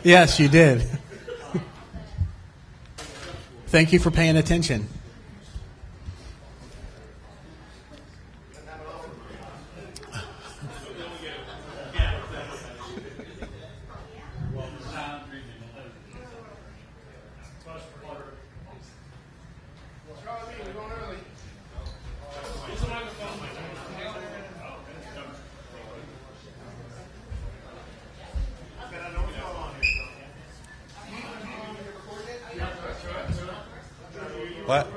Yes, you did. Thank you for paying attention. What?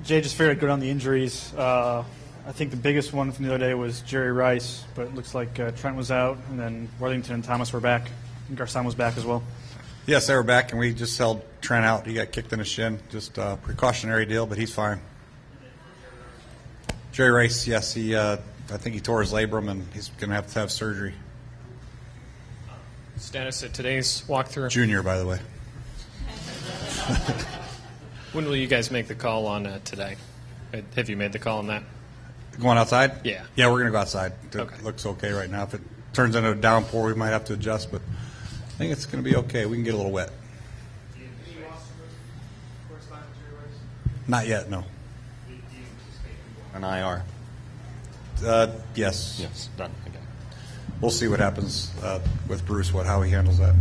Jay, just figured I'd go down the injuries. I think the biggest one from the other day was Jerry Rice, but it looks like Trent was out, and then Worthington and Thomas were back. And Garcon was back as well. Yes, they were back, and we just held Trent out. He got kicked in the shin. Just a precautionary deal, but he's fine. Jerry Rice, yes, I think he tore his labrum, and he's going to have surgery. Status at today's walkthrough? Junior, by the way. When will you guys make the call on today? Have you made the call on that? Going outside? Yeah. Yeah, we're going to go outside. It Okay. looks okay right now. If it turns into a downpour, we might have to adjust, but I think it's going to be okay. We can get a little wet. Not yet, no. An IR. Yes. Yes, done. Okay. We'll see what happens with Bruce, how he handles that.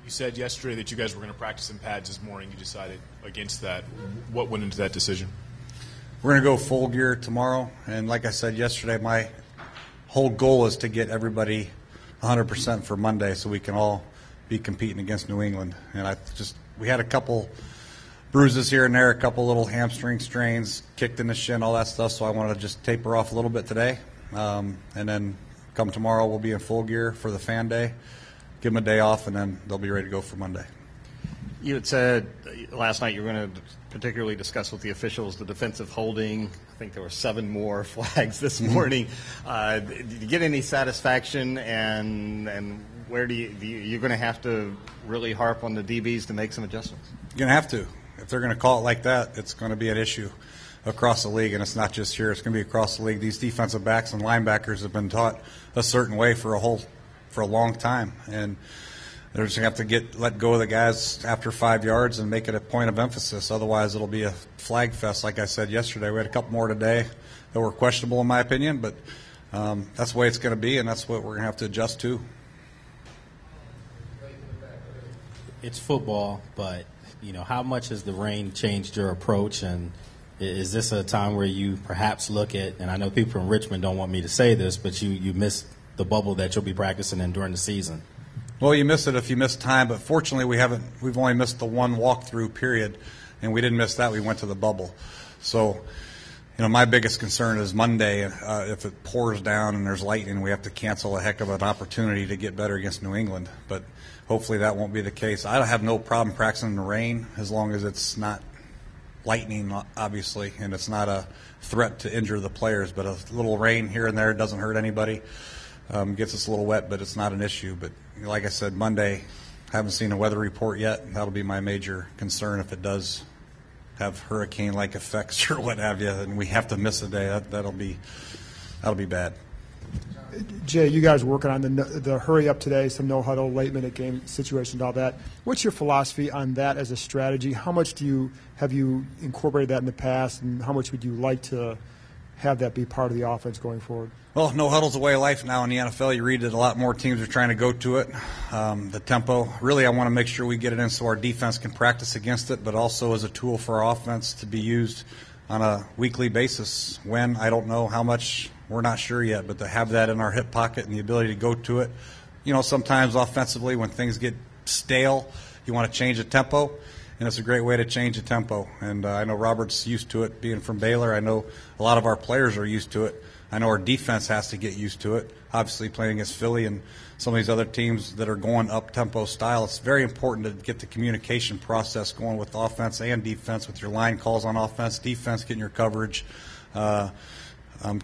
You said yesterday that you guys were going to practice in pads this morning. You decided against that. What went into that decision? We're going to go full gear tomorrow, and like I said yesterday, my whole goal is to get everybody 100% for Monday so we can all be competing against New England. And we had a couple bruises here and there, a couple little hamstring strains, kicked in the shin, all that stuff, so I wanted to just taper off a little bit today. And then come tomorrow, we'll be in full gear for the fan day, give them a day off, and then they'll be ready to go for Monday. You had said last night you were going to particularly discuss with the officials the defensive holding. I think there were 7 more flags this morning. Did you get any satisfaction, and where you're going to have to really harp on the DBs to make some adjustments? You're going to have to. If they're going to call it like that, it's going to be an issue across the league, and it's not just here. It's going to be across the league. These defensive backs and linebackers have been taught a certain way for a long time, and they're just going to have to let go of the guys after 5 yards and make it a point of emphasis. Otherwise, it'll be a flag fest, like I said yesterday. We had a couple more today that were questionable in my opinion, but that's the way it's going to be, and that's what we're going to have to adjust to. It's football, but how much has the rain changed your approach, and is this a time where you perhaps look at, and I know people from Richmond don't want me to say this, but you miss the bubble that you'll be practicing in during the season? Well, you miss it if you miss time, but fortunately we've only missed the one walkthrough period, and we didn't miss that. We went to the bubble. So, my biggest concern is Monday, if it pours down and there's lightning, we have to cancel a heck of an opportunity to get better against New England. But hopefully that won't be the case. I have no problem practicing in the rain as long as it's not lightning, obviously, and it's not a threat to injure the players. But a little rain here and there doesn't hurt anybody. Gets us a little wet, but it's not an issue. But like I said, Monday, haven't seen a weather report yet. That'll be my major concern if it does have hurricane-like effects or what have you, and we have to miss a day. That'll be bad. Jay, you guys working on the hurry up today, some no huddle, late minute game situations, all that. What's your philosophy on that as a strategy? How much have you incorporated that in the past, and how much would you like to have that be part of the offense going forward? Well, no huddle's a way of life now in the NFL. You read that a lot more teams are trying to go to it. The tempo, really, I want to make sure we get it in so our defense can practice against it, but also as a tool for our offense to be used on a weekly basis. When, I don't know. How much, we're not sure yet, but to have that in our hip pocket and the ability to go to it. Sometimes offensively when things get stale, you want to change the tempo, and it's a great way to change the tempo. And I know Robert's used to it being from Baylor. I know a lot of our players are used to it. I know our defense has to get used to it. Obviously playing against Philly and some of these other teams that are going up-tempo style, it's very important to get the communication process going with offense and defense, with your line calls on offense, defense getting your coverage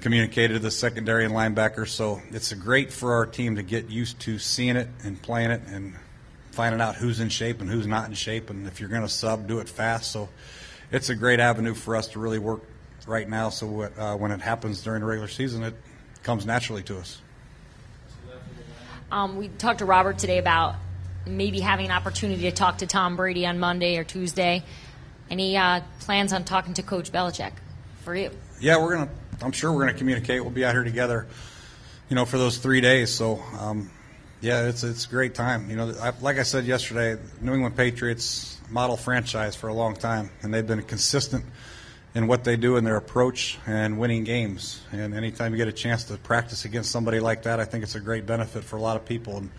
communicated to the secondary and linebackers. So it's great for our team to get used to seeing it and playing it and finding out who's in shape and who's not in shape, and if you're going to sub, do it fast. So it's a great avenue for us to really work right now, so when it happens during the regular season, it comes naturally to us. We talked to Robert today about maybe having an opportunity to talk to Tom Brady on Monday or Tuesday. Any plans on talking to Coach Belichick for you? Yeah, I'm sure we're gonna communicate. We'll be out here together, for those 3 days. So, yeah, it's a great time. Like I said yesterday, New England Patriots model franchise for a long time, and they've been consistent in what they do in their approach and winning games. And anytime you get a chance to practice against somebody like that, I think it's a great benefit for a lot of people. And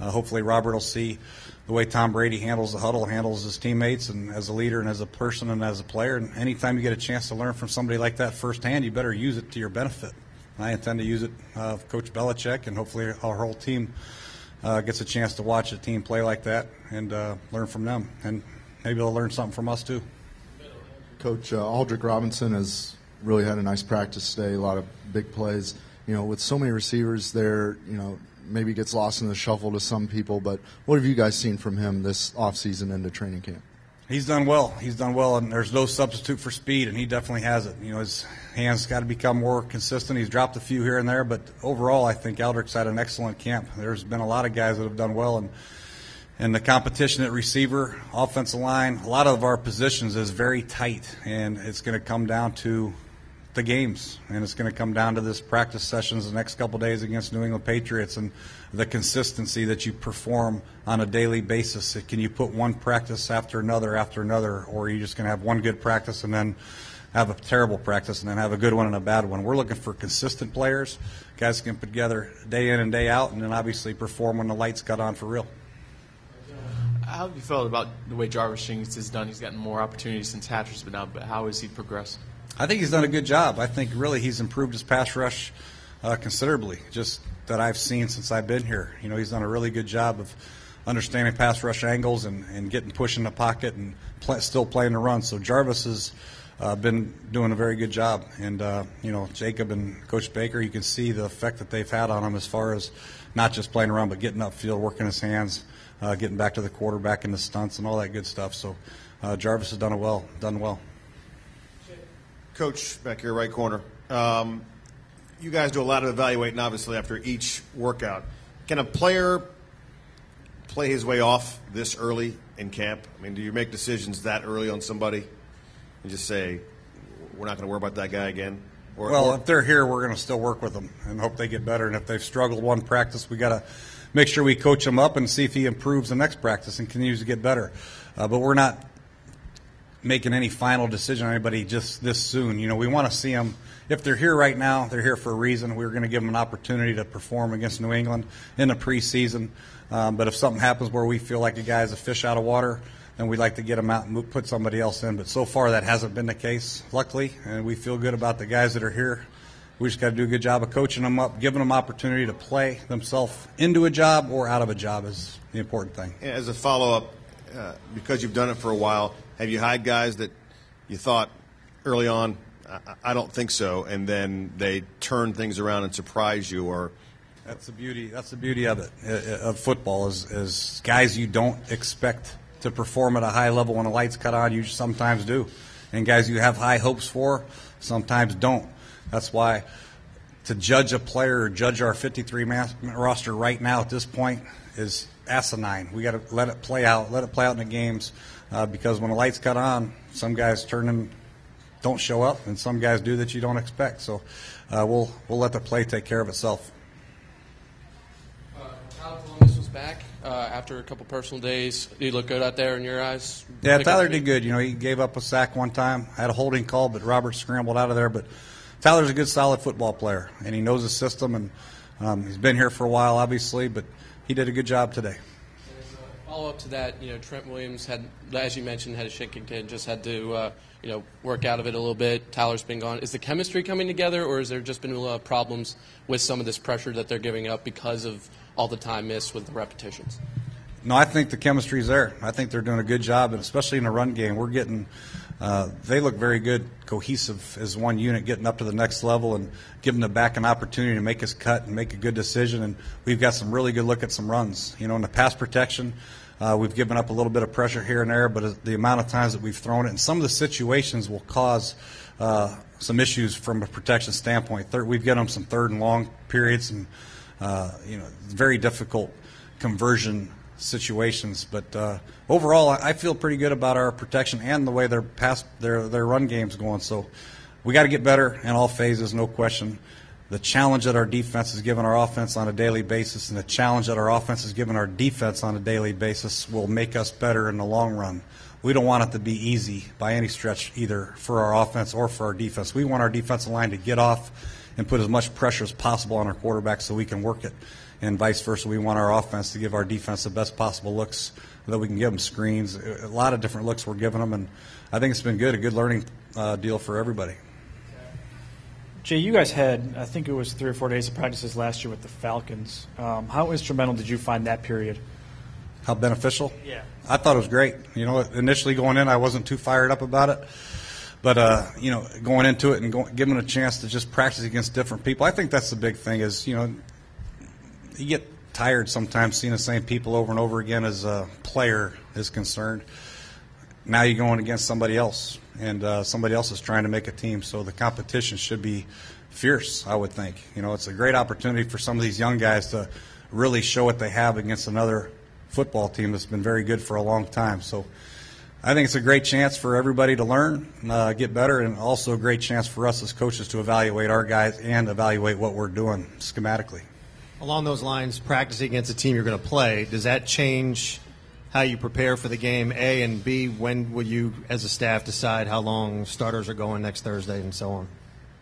hopefully Robert will see the way Tom Brady handles the huddle, handles his teammates, and as a leader and as a person and as a player. And anytime you get a chance to learn from somebody like that firsthand, you better use it to your benefit. And I intend to use it with Coach Belichick, and hopefully our whole team gets a chance to watch a team play like that and learn from them. And maybe they'll learn something from us too. Coach, Aldrick Robinson has really had a nice practice today, a lot of big plays. With so many receivers there, maybe gets lost in the shuffle to some people, but what have you guys seen from him this offseason into training camp? He's done well. And there's no substitute for speed, and he definitely has it. His hands got to become more consistent. He's dropped a few here and there, but overall I think Aldrick's had an excellent camp. There's been a lot of guys that have done well, and the competition at receiver, offensive line, a lot of our positions is very tight, and it's going to come down to the games, and it's going to come down to this practice sessions the next couple of days against New England Patriots and the consistency that you perform on a daily basis. Can you put one practice after another, or are you just going to have one good practice and then have a terrible practice and then have a good one and a bad one? We're looking for consistent players, guys who can put together day in and day out, and then obviously perform when the lights got on for real. How have you felt about the way Jarvis Jenkins has done? He's gotten more opportunities since Hatcher's been out, but how has he progressed? I think he's done a good job. I think really he's improved his pass rush considerably, just that I've seen since I've been here. He's done a really good job of understanding pass rush angles and getting push in the pocket and still playing the run. So Jarvis has been doing a very good job. And, Jacob and Coach Baker, you can see the effect that they've had on him as far as not just playing around but getting upfield, working his hands, getting back to the quarterback in the stunts and all that good stuff. So Jarvis has done well. Coach, back here, right corner. You guys do a lot of evaluating, obviously, after each workout. Can a player play his way off this early in camp? I mean, do you make decisions that early on somebody and just say, we're not going to worry about that guy again? If they're here, we're going to still work with them and hope they get better. And if they've struggled one practice, we got to make sure we coach him up and see if he improves the next practice and continues to get better. But we're not making any final decision on anybody just this soon. We want to see them. If they're here right now, they're here for a reason. We're going to give them an opportunity to perform against New England in the preseason. But if something happens where we feel like a guy's a fish out of water, then we'd like to get him out and put somebody else in. But so far that hasn't been the case, luckily, and we feel good about the guys that are here. We just got to do a good job of coaching them up, giving them opportunity to play themselves into a job or out of a job is the important thing. As a follow-up, because you've done it for a while, have you had guys that you thought early on, I don't think so, and then they turn things around and surprise you? Or that's the beauty of it, of football, is guys you don't expect to perform at a high level when the lights cut on. You sometimes do, and guys you have high hopes for sometimes don't. That's why to judge a player or judge our 53-man roster right now at this point is asinine. We got to let it play out in the games, because when the lights cut on, some guys don't show up, and some guys do that you don't expect. So we'll let the play take care of itself. Tyler Columbus was back after a couple personal days. Did he look good out there in your eyes? Yeah, Tyler did good. He gave up a sack one time, had a holding call, but Robert scrambled out of there. But Tyler's a good, solid football player, and he knows the system, and he's been here for a while, obviously, but he did a good job today. Follow-up to that, Trent Williams had, as you mentioned, had a shaking kid, just had to, work out of it a little bit. Tyler's been gone. Is the chemistry coming together, or has there just been a lot of problems with some of this pressure that they're giving up because of all the time missed with the repetitions? No, I think the chemistry's there. I think they're doing a good job, and especially in the run game. We're getting they look very good, cohesive as one unit, getting up to the next level and giving the back an opportunity to make his cut and make a good decision. And we've got some really good look at some runs. In the pass protection, We've given up a little bit of pressure here and there, but the amount of times that we've thrown it, and some of the situations will cause some issues from a protection standpoint. We've given them some third and long periods, and very difficult conversion situations. But overall, I feel pretty good about our protection and the way their run game's going. So we got to get better in all phases, no question. The challenge that our defense is giving our offense on a daily basis and the challenge that our offense is giving our defense on a daily basis will make us better in the long run. We don't want it to be easy by any stretch either for our offense or for our defense. We want our defensive line to get off and put as much pressure as possible on our quarterback so we can work it, and vice versa. We want our offense to give our defense the best possible looks that we can give them screens. A lot of different looks we're giving them, and I think it's been good, a good learning deal for everybody. Jay, you guys had, I think it was 3 or 4 days of practices last year with the Falcons. How instrumental did you find that period? How beneficial? Yeah. I thought it was great. Initially going in, I wasn't too fired up about it. But, going into it and giving a chance to just practice against different people, I think that's the big thing is, you get tired sometimes seeing the same people over and over again as a player is concerned. Now you're going against somebody else, and somebody else is trying to make a team, so the competition should be fierce, I would think. It's a great opportunity for some of these young guys to really show what they have against another football team that's been very good for a long time. So I think it's a great chance for everybody to learn, get better, and also a great chance for us as coaches to evaluate our guys and evaluate what we're doing schematically. Along those lines, practicing against a team you're going to play, does that change how you prepare for the game, A, and B, when will you as a staff decide how long starters are going next Thursday and so on?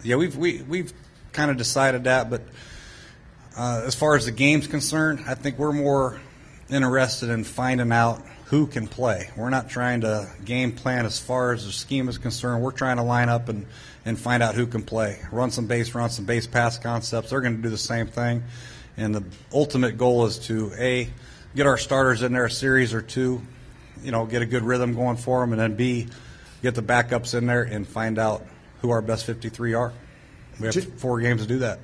Yeah, we've kind of decided that, but as far as the game's concerned, I think we're more interested in finding out who can play. We're not trying to game plan as far as the scheme is concerned. We're trying to line up and find out who can play. Run some base pass concepts. They're going to do the same thing. And the ultimate goal is to, A, get our starters in there a series or two, get a good rhythm going for them, and then B, get the backups in there and find out who our best 53 are. We have 4 games to do that.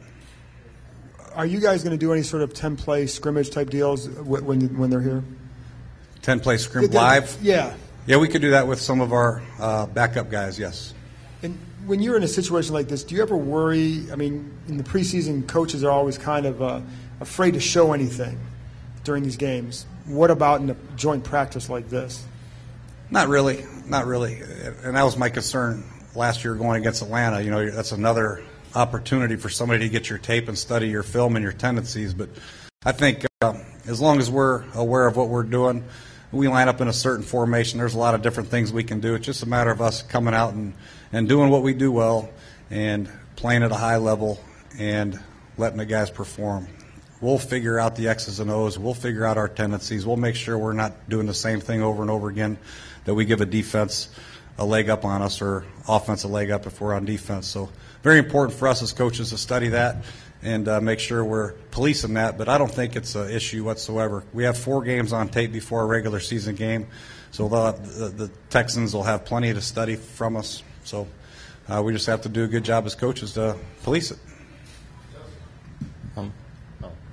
Are you guys going to do any sort of 10-play scrimmage type deals when they're here? 10-play scrim live? Yeah. Yeah, we could do that with some of our backup guys, yes. And when you're in a situation like this, do you ever worry? I mean, in the preseason, coaches are always kind of afraid to show anything during these games. What about in a joint practice like this? Not really. And that was my concern last year going against Atlanta. That's another opportunity for somebody to get your tape and study your film and your tendencies. But I think as long as we're aware of what we're doing, we line up in a certain formation. There's a lot of different things we can do. It's just a matter of us coming out and doing what we do well and playing at a high level and letting the guys perform. We'll figure out the X's and O's. We'll figure out our tendencies. We'll make sure we're not doing the same thing over and over again, that we give a defense a leg up on us or offense a leg up if we're on defense. So very important for us as coaches to study that and make sure we're policing that. But I don't think it's an issue whatsoever. We have 4 games on tape before a regular season game, so the Texans will have plenty to study from us. So we just have to do a good job as coaches to police it.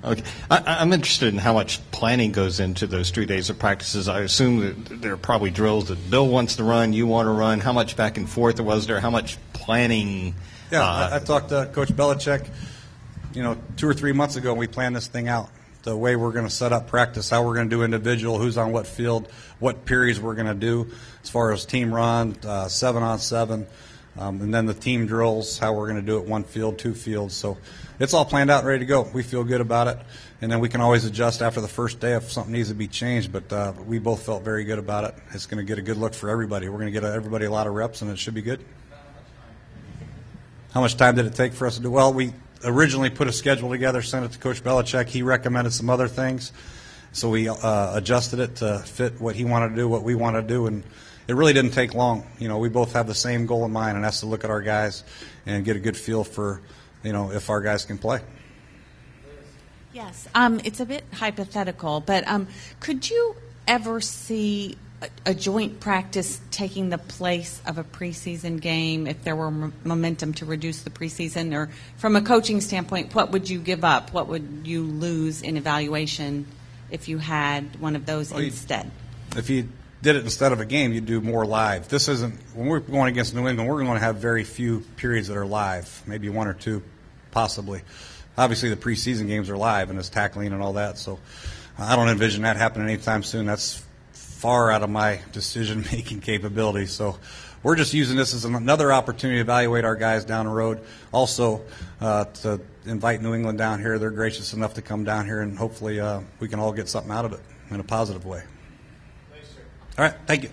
Okay. I'm interested in how much planning goes into those 3 days of practices. I assume that there are probably drills that Bill wants to run, you want to run. How much back and forth was there? How much planning? Yeah, I talked to Coach Belichick, 2 or 3 months ago, and we planned this thing out. The way we're going to set up practice, how we're going to do individual, who's on what field, what periods we're going to do as far as team run, 7-on-7. And then the team drills, how we're going to do it, 1 field, 2 fields. So it's all planned out and ready to go. We feel good about it. And then we can always adjust after the first day if something needs to be changed. But we both felt very good about it. It's going to get a good look for everybody. We're going to get everybody a lot of reps, and it should be good. How much time did it take for us to do? Well, we originally put a schedule together, sent it to Coach Belichick. He recommended some other things. So we adjusted it to fit what he wanted to do, what we want to do, and it really didn't take long. We both have the same goal in mind, and that's to look at our guys and get a good feel for, if our guys can play. Yes, it's a bit hypothetical, but could you ever see a joint practice taking the place of a preseason game if there were momentum to reduce the preseason? Or from a coaching standpoint, what would you give up? What would you lose in evaluation if you had one of those instead? If you did it instead of a game, you'd do more live. This isn't, when we're going against New England, we're going to have very few periods that are live, maybe one or two, possibly. Obviously, the preseason games are live, and it's tackling and all that, so I don't envision that happening anytime soon. That's far out of my decision-making capability. So we're just using this as another opportunity to evaluate our guys down the road. Also, to invite New England down here. They're gracious enough to come down here, and hopefully we can all get something out of it in a positive way. All right, thank you.